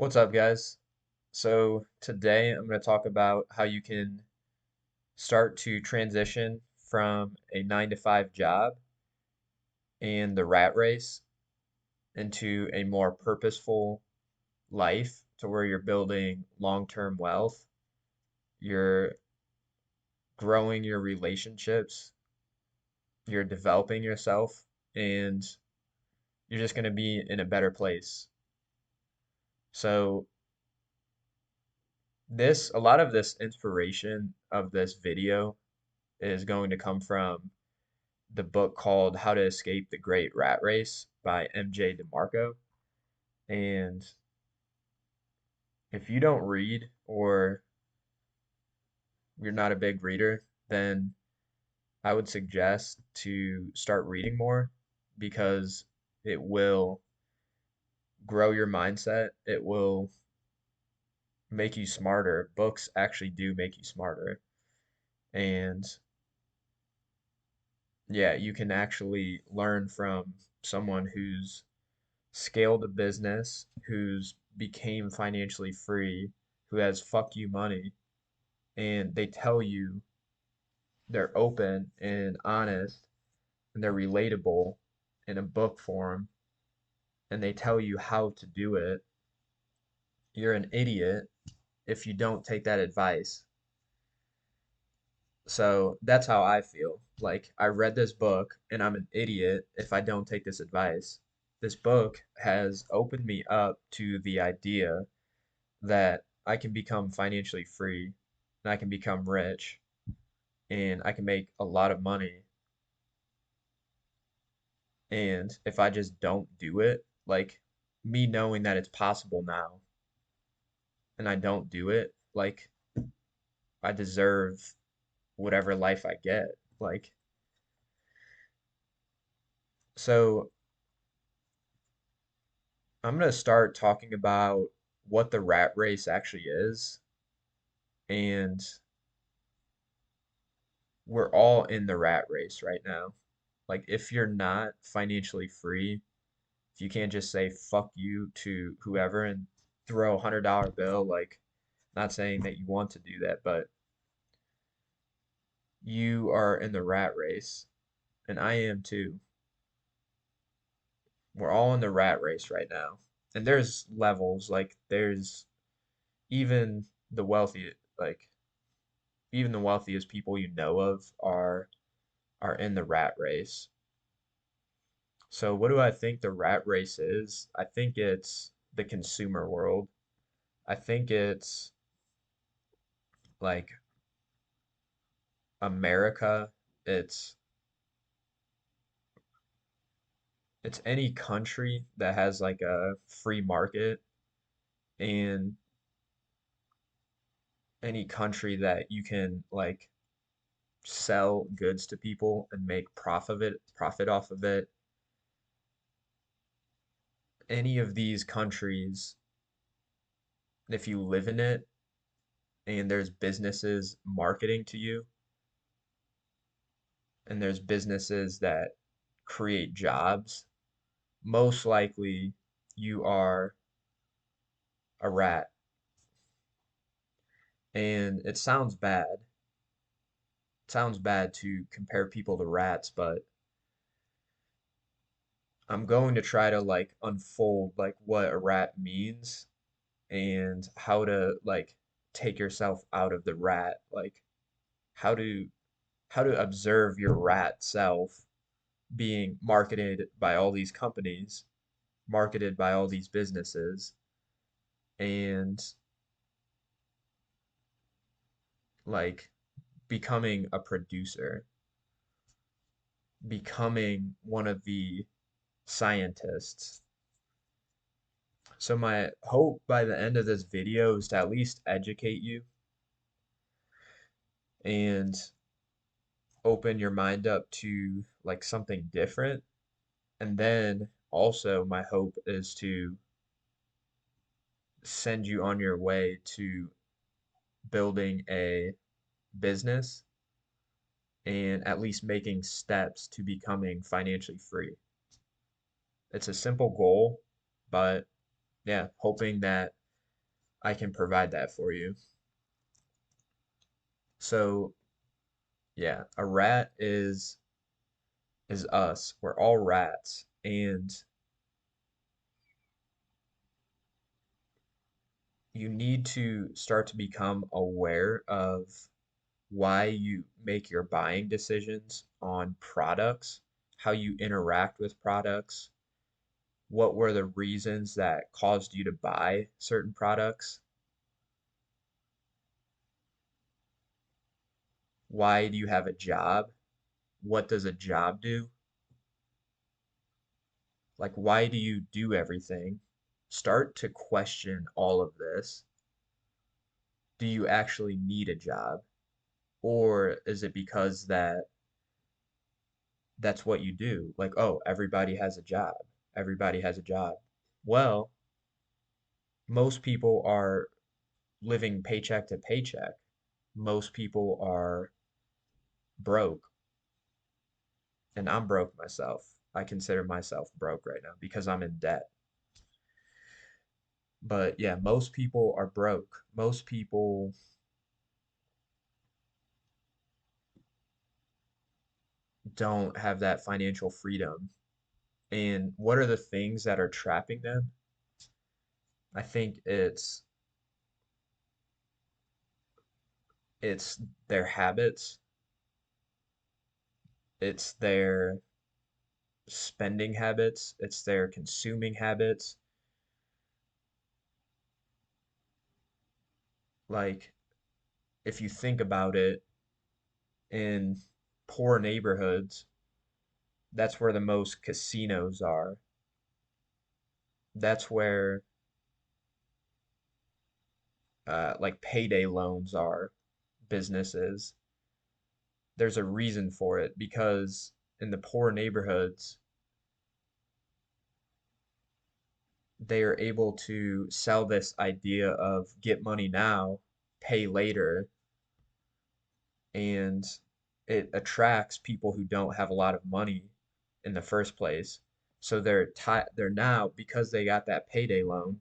What's up, guys? So, today I'm going to talk about how you can start to transition from a 9 to 5 job and the rat race into a more purposeful life to where you're building long-term wealth, you're growing your relationships, you're developing yourself, and you're just going to be in a better place. So, a lot of this inspiration of this video is going to come from the book called How to Escape the Great Rat Race by MJ Demarco. And if you don't read or you're not a big reader, then I would suggest to start reading more because it will grow your mindset. It will make you smarter. Books actually do make you smarter. And yeah, you can actually learn from someone who's scaled a business, who's became financially free, who has fuck you money, and they tell you they're open and honest and they're relatable in a book form and they tell you how to do it, you're an idiot if you don't take that advice. So that's how I feel. Like, I read this book and I'm an idiot if I don't take this advice. This book has opened me up to the idea that I can become financially free and I can become rich and I can make a lot of money. And if I just don't do it, like me knowing that it's possible now and I don't do it, like I deserve whatever life I get. Like, so I'm going to start talking about what the rat race actually is. And we're all in the rat race right now. Like, if you're not financially free, if you can't just say fuck you to whoever and throw $100 bill, like, not saying that you want to do that, but you are in the rat race, and I am too. We're all in the rat race right now. And there's levels, like there's even the wealthy, like even the wealthiest people you know of are in the rat race. So what do I think the rat race is? I think it's the consumer world. I think it's like America. It's it's any country that has like a free market and any country that you can like sell goods to people and make profit off of it. Any of these countries, if you live in it and there's businesses marketing to you and there's businesses that create jobs, most likely you are a rat. And it sounds bad. It sounds bad to compare people to rats, but I'm going to try to like unfold like what a rat means and how to like take yourself out of the rat, like how to observe your rat self being marketed by all these companies, marketed by all these businesses, and like becoming a producer, becoming one of the scientists. So my hope by the end of this video is to at least educate you and open your mind up to like something different. And then also my hope is to send you on your way to building a business and at least making steps to becoming financially free. It's a simple goal, but yeah, hoping that I can provide that for you. So, yeah, a rat is us. We're all rats, and you need to start to become aware of why you make your buying decisions on products, how you interact with products, what were the reasons that caused you to buy certain products, why do you have a job, what does a job do, like why do you do everything? Start to question all of this. Do you actually need a job? Or is it because that's what you do? Like, oh, everybody has a job. Everybody has a job. Well, most people are living paycheck to paycheck. Most people are broke, and I'm broke myself. I consider myself broke right now because I'm in debt. But yeah, most people are broke. Most people don't have that financial freedom. And what are the things that are trapping them? I think it's their habits, it's their spending habits, it's their consuming habits. Like if you think about it, in poor neighborhoods, that's where the most casinos are. That's where like payday loans are, businesses. There's a reason for it because in the poor neighborhoods, they are able to sell this idea of get money now, pay later, and it attracts people who don't have a lot of money in the first place. So they're now because they got that payday loan,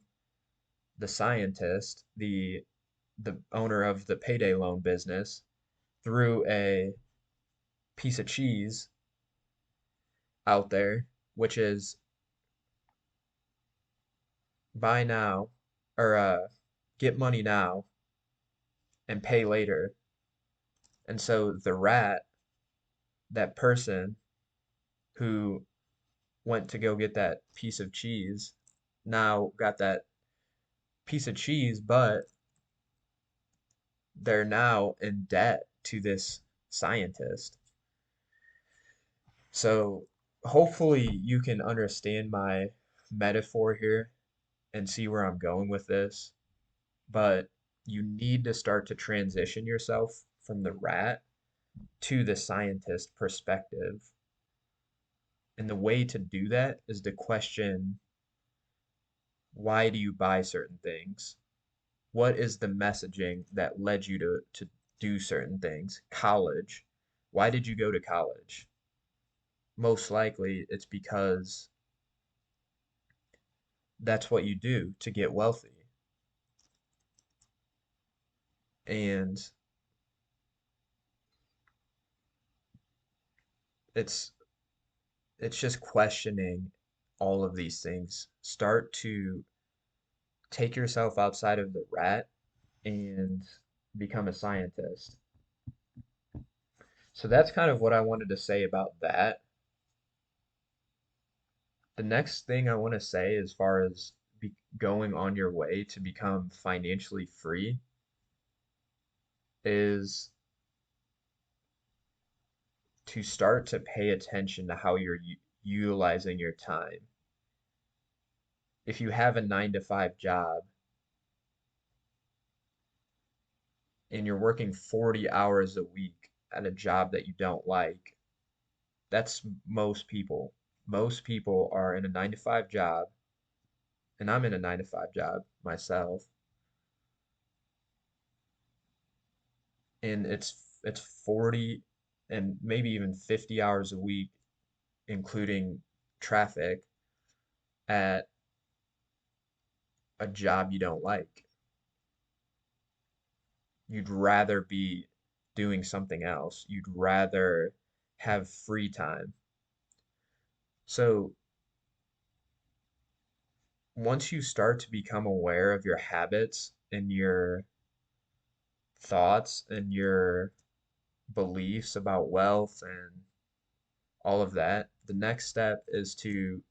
the scientist, the owner of the payday loan business, threw a piece of cheese out there, which is buy now or get money now and pay later. And so the rat, that person who went to go get that piece of cheese, now got that piece of cheese, but they're now in debt to this scientist. So hopefully you can understand my metaphor here and see where I'm going with this. But you need to start to transition yourself from the rat to the scientist perspective. And the way to do that is to question, why do you buy certain things? What is the messaging that led you to do certain things? College. Why did you go to college? Most likely it's because that's what you do to get wealthy. And it's it's just questioning all of these things. Start to take yourself outside of the rat and become a scientist. So that's kind of what I wanted to say about that. The next thing I want to say, as far as going on your way to become financially free, is to start to pay attention to how you're utilizing your time. If you have a 9 to 5 job and you're working 40 hours a week at a job that you don't like, that's most people. Most people are in a 9 to 5 job, and I'm in a 9 to 5 job myself, and it's 40 and maybe even 50 hours a week, including traffic, at a job you don't like. you'd rather be doing something else. You'd rather have free time. So once you start to become aware of your habits and your thoughts and your beliefs about wealth and all of that, the next step is to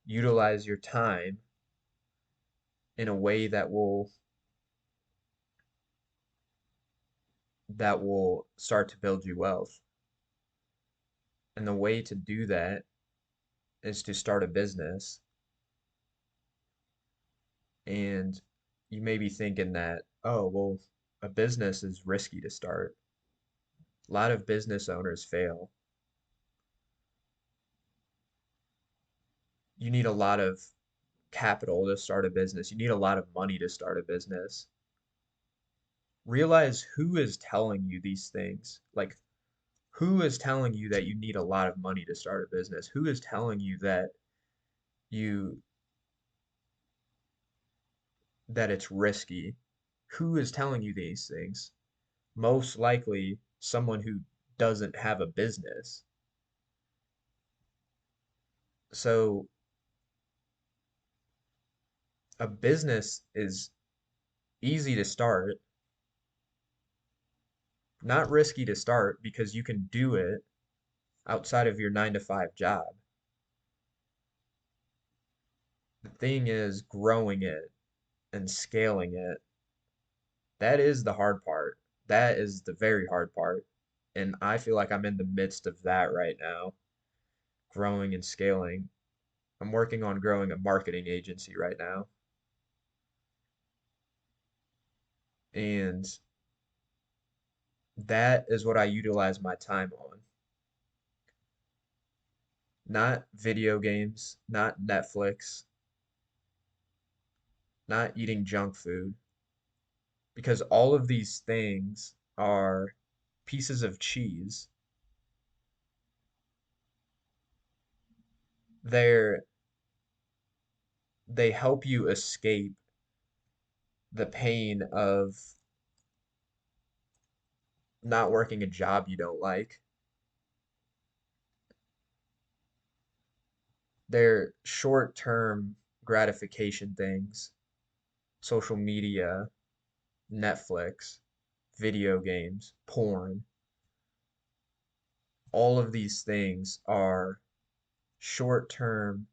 utilize your time in a way that will start to build you wealth. And the way to do that is to start a business. And you may be thinking that, oh, well, a business is risky to start. A lot of business owners fail. You need a lot of capital to start a business. You need a lot of money to start a business. Realize who is telling you these things. Like, who is telling you that you need a lot of money to start a business? Who is telling you you that it's risky? Who is telling you these things? Most likely someone who doesn't have a business. So a business is easy to start, not risky to start because you can do it outside of your 9 to 5 job. The thing is growing it and scaling it. That is the hard part. That is the very hard part. And I feel like I'm in the midst of that right now, growing and scaling. I'm working on growing a marketing agency right now. And that is what I utilize my time on. Not video games, not Netflix, not eating junk food, because all of these things are pieces of cheese. They're they help you escape the pain of not working a job you don't like. They're short-term gratification things. Social media, Netflix, video games, porn, all of these things are short-term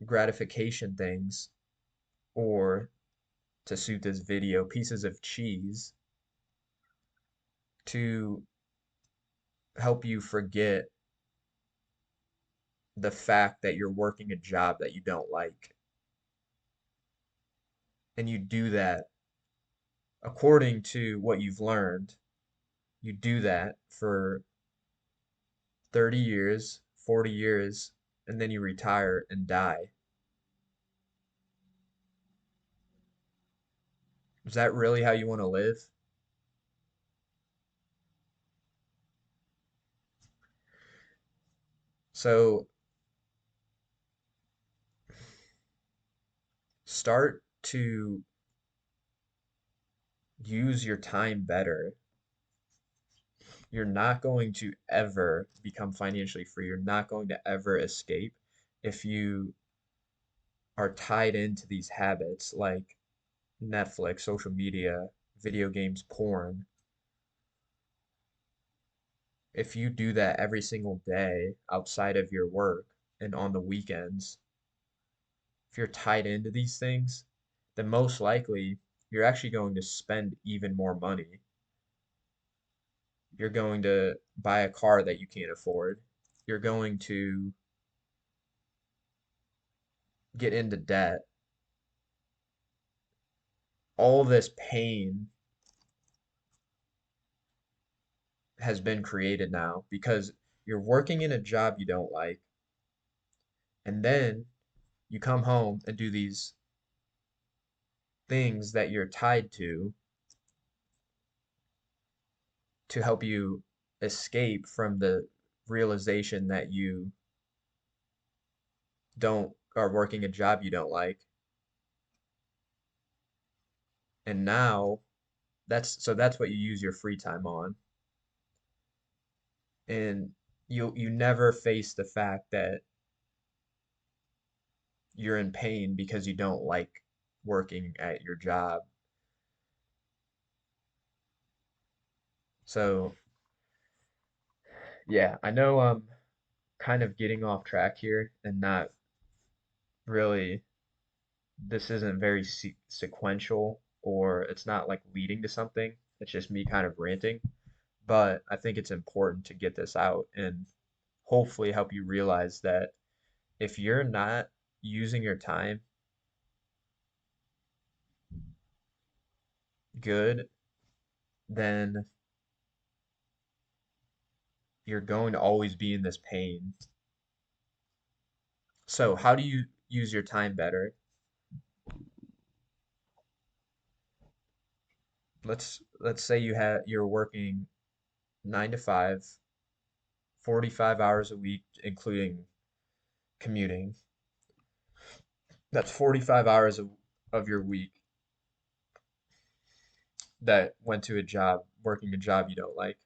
gratification things, or to suit this video, pieces of cheese to help you forget the fact that you're working a job that you don't like. And you do that according to what you've learned. You do that for 30 years, 40 years, and then you retire and die. Is that really how you want to live? So start to use your time better. You're not going to ever become financially free. You're not going to ever escape if you are tied into these habits like Netflix, social media, video games, porn. If you do that every single day outside of your work and on the weekends, if you're tied into these things, then most likely you're actually going to spend even more money. You're going to buy a car that you can't afford. You're going to get into debt. All this pain has been created now because you're working in a job you don't like, and then you come home and do these things that you're tied to help you escape from the realization that you don't are working a job you don't like. And now That's what you use your free time on. And you never face the fact that you're in pain because you don't like working at your job. So, yeah, I know I'm kind of getting off track here and not really, this isn't very sequential or it's not like leading to something. It's just me kind of ranting. But I think it's important to get this out and hopefully help you realize that if you're not using your time good, then you're going to always be in this pain. So, how do you use your time better? Let's say you're working 9 to 5, 45 hours a week, including commuting. That's 45 hours of your week that went to a job, working a job you don't like.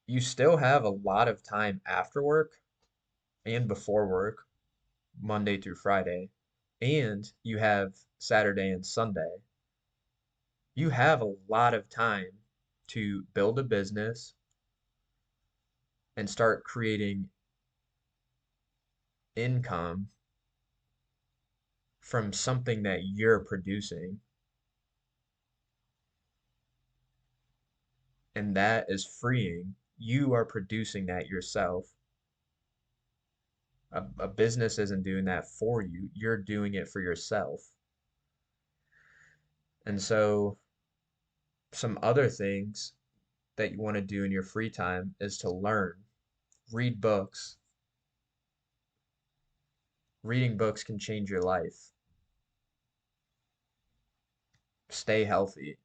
You still have a lot of time after work and before work, Monday through Friday, and you have Saturday and Sunday. You have a lot of time to build a business and start creating income from something that you're producing. And that is freeing. You are producing that yourself. A business isn't doing that for you, you're doing it for yourself. And so, some other things that you want to do in your free time is to learn, read books. Reading books can change your life. Stay healthy,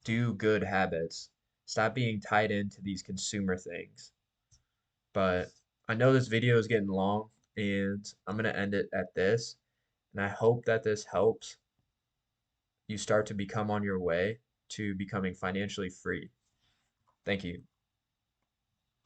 do good habits, stop being tied into these consumer things. But I know this video is getting long, and I'm going to end it at this. And I hope that this helps you start to become on your way to becoming financially free. Thank you.